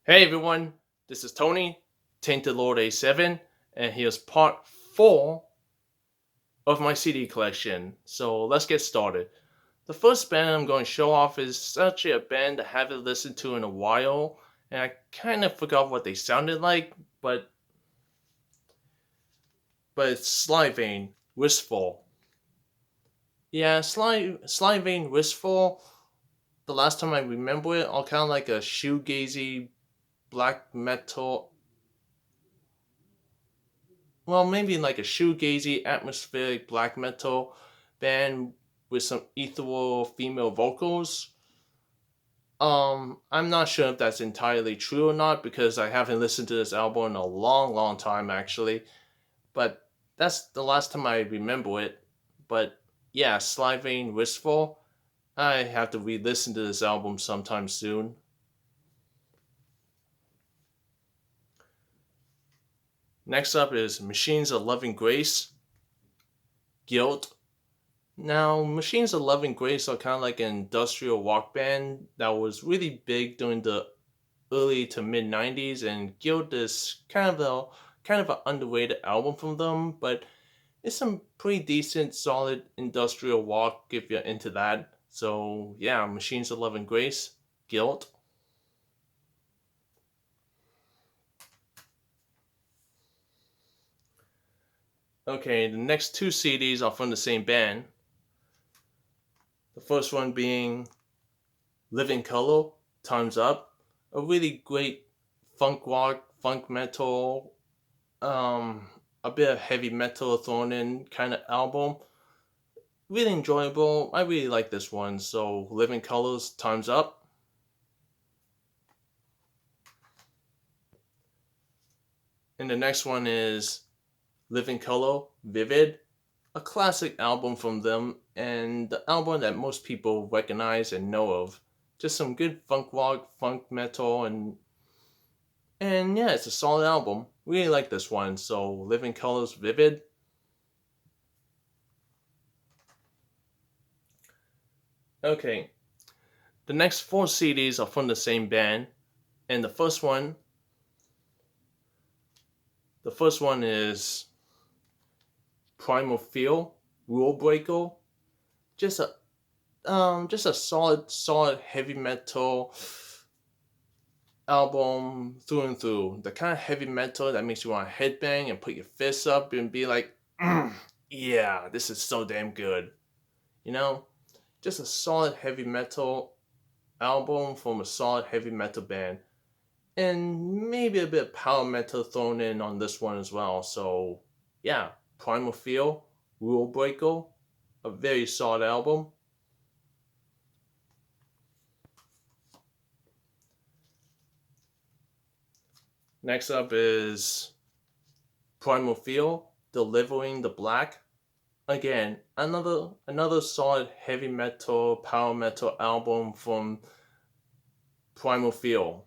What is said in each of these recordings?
Hey everyone, this is Tony, Tainted Lord A7, and here's part 4 of my CD collection. So let's get started. The first band I'm going to show off is such a band I haven't listened to in a while, and I kind of forgot what they sounded like, but it's Slyvane, Wistful. Yeah, Slyvane, Wistful. The last time I remember it, all kind of like a shoegazy black metal, well, maybe like a shoegazy, atmospheric black metal band with some ethereal female vocals. I'm not sure if that's entirely true or not because I haven't listened to this album in a long, long time actually. But that's the last time I remember it. But yeah, Slyvane Wistful. I have to re-listen to this album sometime soon. Next up is Machines of Loving Grace, Guilt. Now, Machines of Love and Grace are kind of like an industrial rock band that was really big during the early to mid '90s, and Guild is kind of an underrated album from them, but it's some pretty decent, solid industrial rock if you're into that. So yeah, Machines of Love and Grace, Guild. Okay, the next two CDs are from the same band. The first one being Living Color, Time's Up, a really great funk rock, funk metal, um, a bit of heavy metal thrown in kind of album. Really enjoyable. I really like this one. So, Living Colors, Time's Up. And the next one is Living Color, Vivid, a classic album from them, and the album that most people recognize and know of. Just some good funk rock, funk metal, and yeah, it's a solid album. Really like this one. So, Living Colors, Vivid. Okay, the next four CDs are from the same band, and the first one is Primal Feel, Rule Breaker. Just a solid heavy metal album through and through. The kind of heavy metal that makes you want to headbang and put your fists up and be like, yeah, this is so damn good. You know, just a solid heavy metal album from a solid heavy metal band. And maybe a bit of power metal thrown in on this one as well. So, yeah, Primal Feel, Rule Breaker, a very solid album. Next up is Primal Feel, Delivering the Black. Again, another solid heavy metal, power metal album from Primal Feel.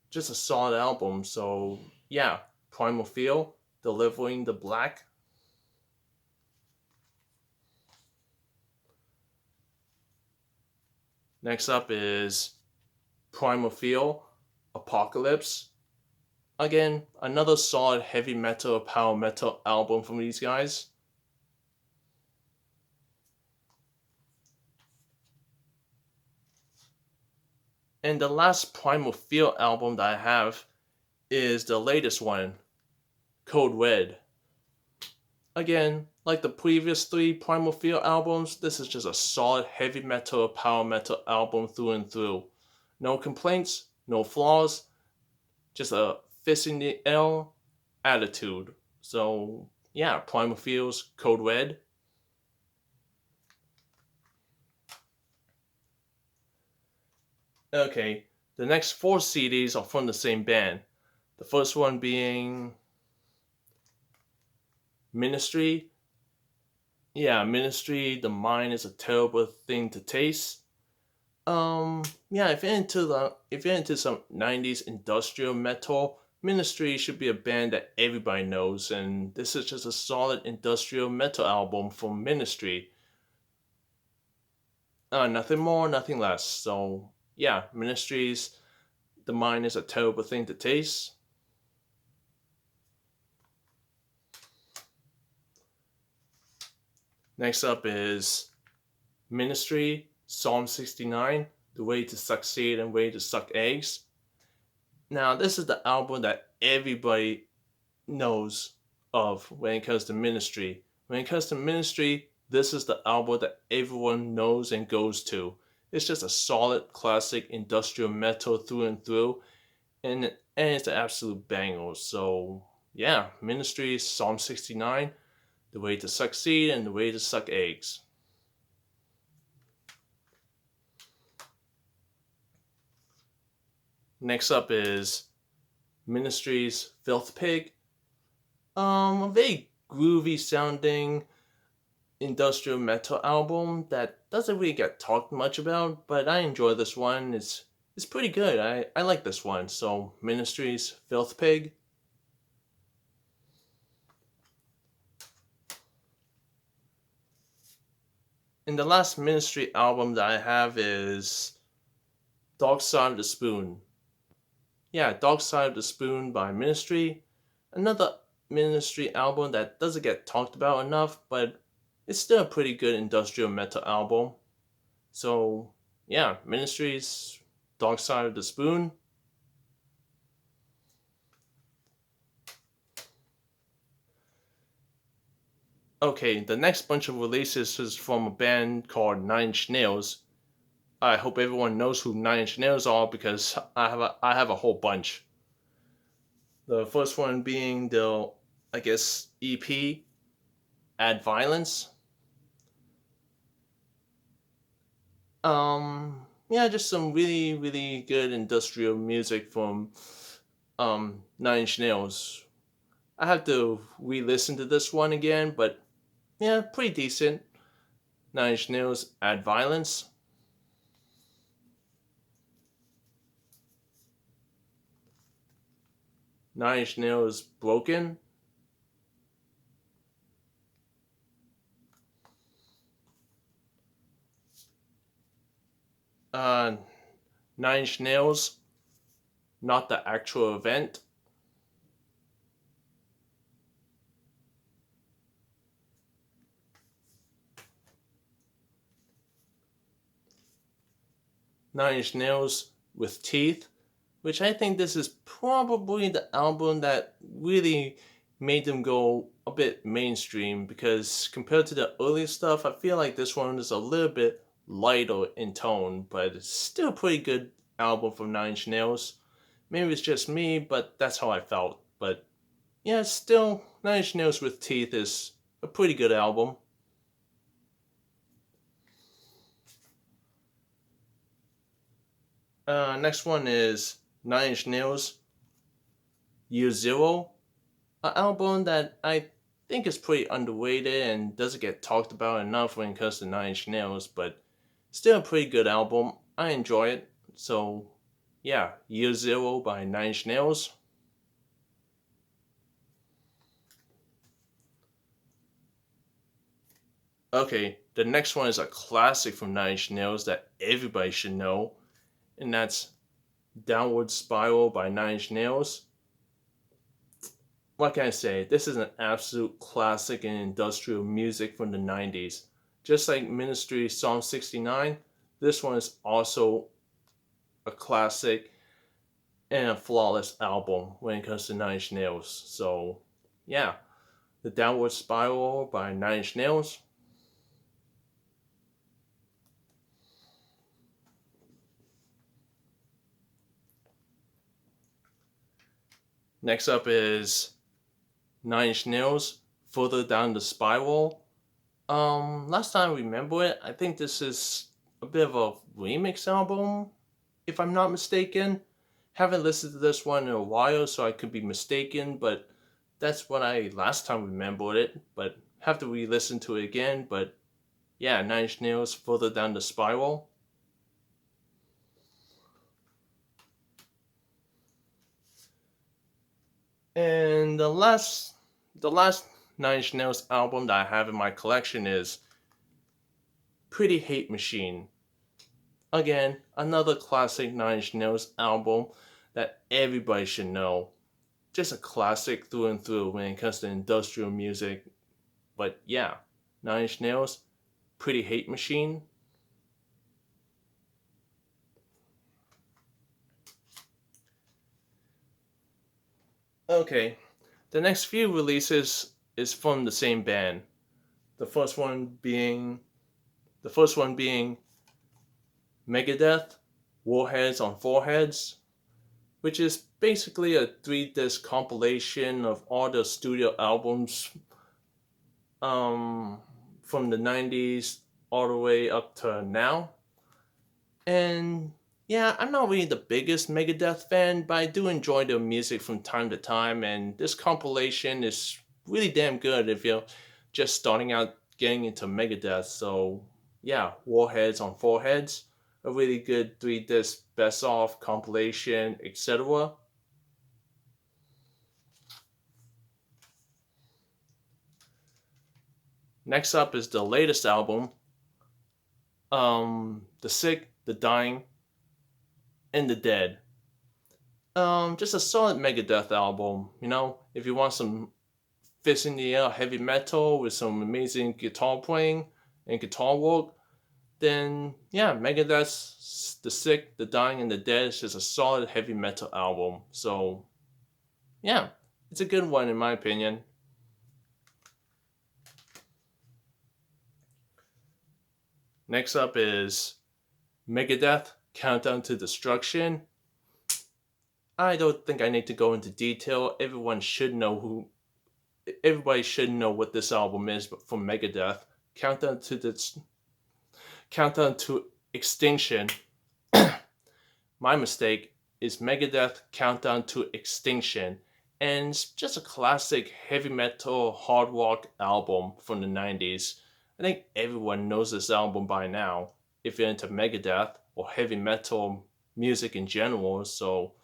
Just a solid album. So, yeah, Primal Feel, Delivering the Black. Next up is Primal Feel, Apocalypse. Again, another solid heavy metal, power metal album from these guys. And the last Primal Feel album that I have is the latest one, Code Red. Again, like the previous three Primal Feel albums, this is just a solid heavy metal, power metal album through and through. No complaints, no flaws, just a fist in the air attitude. So, yeah, Primal Feel's Code Red. Okay, the next four CDs are from the same band. The first one being Ministry. Yeah, Ministry, The Mind is a Terrible Thing to Taste. Yeah, if you're into some '90s industrial metal, Ministry should be a band that everybody knows, and this is just a solid industrial metal album from Ministry. Nothing more, nothing less. So yeah, Ministries. The Mind is a Terrible Thing to Taste. Next up is Ministry, Psalm 69, The Way to Succeed and Way to Suck Eggs. Now, this is the album that everybody knows of when it comes to Ministry. When it comes to Ministry, this is the album that everyone knows and goes to. It's just a solid classic industrial metal through and through, and it's an absolute banger. So yeah, Ministry, Psalm 69, The Way to Succeed and The Way to Suck Eggs. Next up is Ministry's Filth Pig. A very groovy sounding industrial metal album that doesn't really get talked much about, but I enjoy this one. It's pretty good. I like this one. So Ministry's Filth Pig. And the last Ministry album that I have is Dark Side of the Spoon. Yeah, Dark Side of the Spoon by Ministry. Another Ministry album that doesn't get talked about enough, but it's still a pretty good industrial metal album. So yeah, Ministry's Dark Side of the Spoon. Okay, the next bunch of releases is from a band called Nine Inch Nails. I hope everyone knows who Nine Inch Nails are because I have a whole bunch. The first one being the, I guess, EP, Add Violence. Yeah, just some really, really good industrial music from Nine Inch Nails. I have to re-listen to this one again, but yeah, pretty decent. Nine Inch Nails, Add Violence. Nine Inch Nails, Broken. Nine Inch Nails, Not the Actual Event. Nine Inch Nails with Teeth, which I think this is probably the album that really made them go a bit mainstream because compared to the earlier stuff, I feel like this one is a little bit lighter in tone, but it's still a pretty good album from Nine Inch Nails. Maybe it's just me, but that's how I felt. But yeah, still, Nine Inch Nails with Teeth is a pretty good album. Next one is Nine Inch Nails, Year Zero, an album that I think is pretty underrated and doesn't get talked about enough when it comes to Nine Inch Nails, but still a pretty good album. I enjoy it. So, yeah, Year Zero by Nine Inch Nails. Okay, the next one is a classic from Nine Inch Nails that everybody should know, and that's Downward Spiral by Nine Inch Nails. What can I say? This is an absolute classic in industrial music from the 90s. Just like Ministry Psalm 69, this one is also a classic and a flawless album when it comes to Nine Inch Nails. So, yeah, The Downward Spiral by Nine Inch Nails. Next up is Nine Inch Nails, Further Down the Spiral. Last time I remember it, I think this is a bit of a remix album, if I'm not mistaken. Haven't listened to this one in a while, so I could be mistaken, but that's when I last time remembered it, but have to re-listen to it again. But yeah, Nine Inch Nails, Further Down the Spiral. And the last Nine Inch Nails album that I have in my collection is Pretty Hate Machine. Again, another classic Nine Inch Nails album. that everybody should know. Just a classic through and through when it comes to industrial music. But yeah, Nine Inch Nails, Pretty Hate Machine. Okay, the next few releases is from the same band. The first one being the first one being Megadeth, Warheads on Foreheads, which is basically a 3 disc compilation of all the studio albums um, from the 90s all the way up to now. And yeah, I'm not really the biggest Megadeth fan, but I do enjoy their music from time to time, and this compilation is really damn good if you're just starting out getting into Megadeth. So yeah, Warheads on Foreheads, a really good 3 disc best of compilation, etc. Next up is the latest album, The Sick, The Dying, and The Dead. Just a solid Megadeth album. If you want some fist in the air heavy metal with some amazing guitar playing and guitar work, then yeah, Megadeth's The Sick, The Dying, and The Dead is just a solid heavy metal album. So yeah, it's a good one in my opinion. Next up is Megadeth Countdown to Destruction. I don't think I need to go into detail. Everybody should know what this album is, but from Megadeth, Countdown to the Countdown to Extinction. My mistake is Megadeth Countdown to Extinction, and it's just a classic heavy metal hard rock album from the 90s. I think everyone knows this album by now if you're into Megadeth or heavy metal music in general. So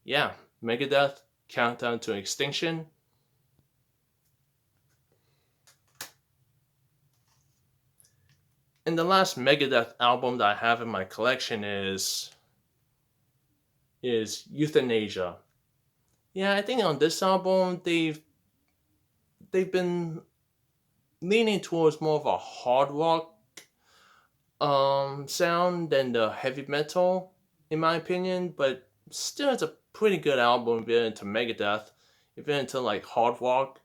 yeah, Megadeth Countdown to Extinction. And the last Megadeth album that I have in my collection is Euthanasia. Yeah, I think on this album they've been leaning towards more of a hard rock sound than the heavy metal, in my opinion. But still, it's a pretty good album if you're into Megadeth. If you're into like hard rock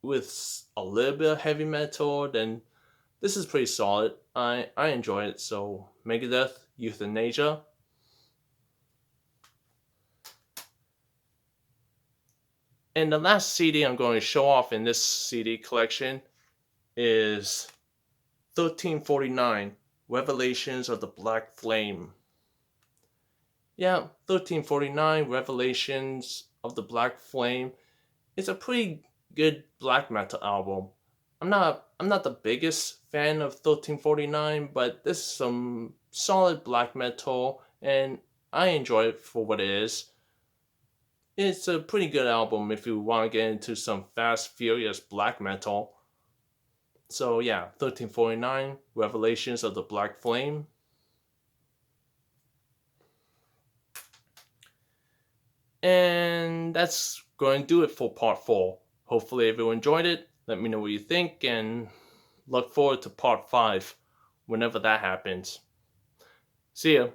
with a little bit of heavy metal, then this is pretty solid. I enjoy it. So Megadeth, Euthanasia. And the last CD I'm going to show off in this CD collection is 1349 Revelations of the Black Flame. Yeah, 1349 Revelations of the Black Flame. It's a pretty good black metal album. I'm not the biggest fan of 1349, but this is some solid black metal and I enjoy it for what it is. It's a pretty good album if you want to get into some fast furious black metal. So yeah, 1349 Revelations of the Black Flame. And that's going to do it for part 4. Hopefully everyone enjoyed it. Let me know what you think and look forward to part 5 whenever that happens. See ya.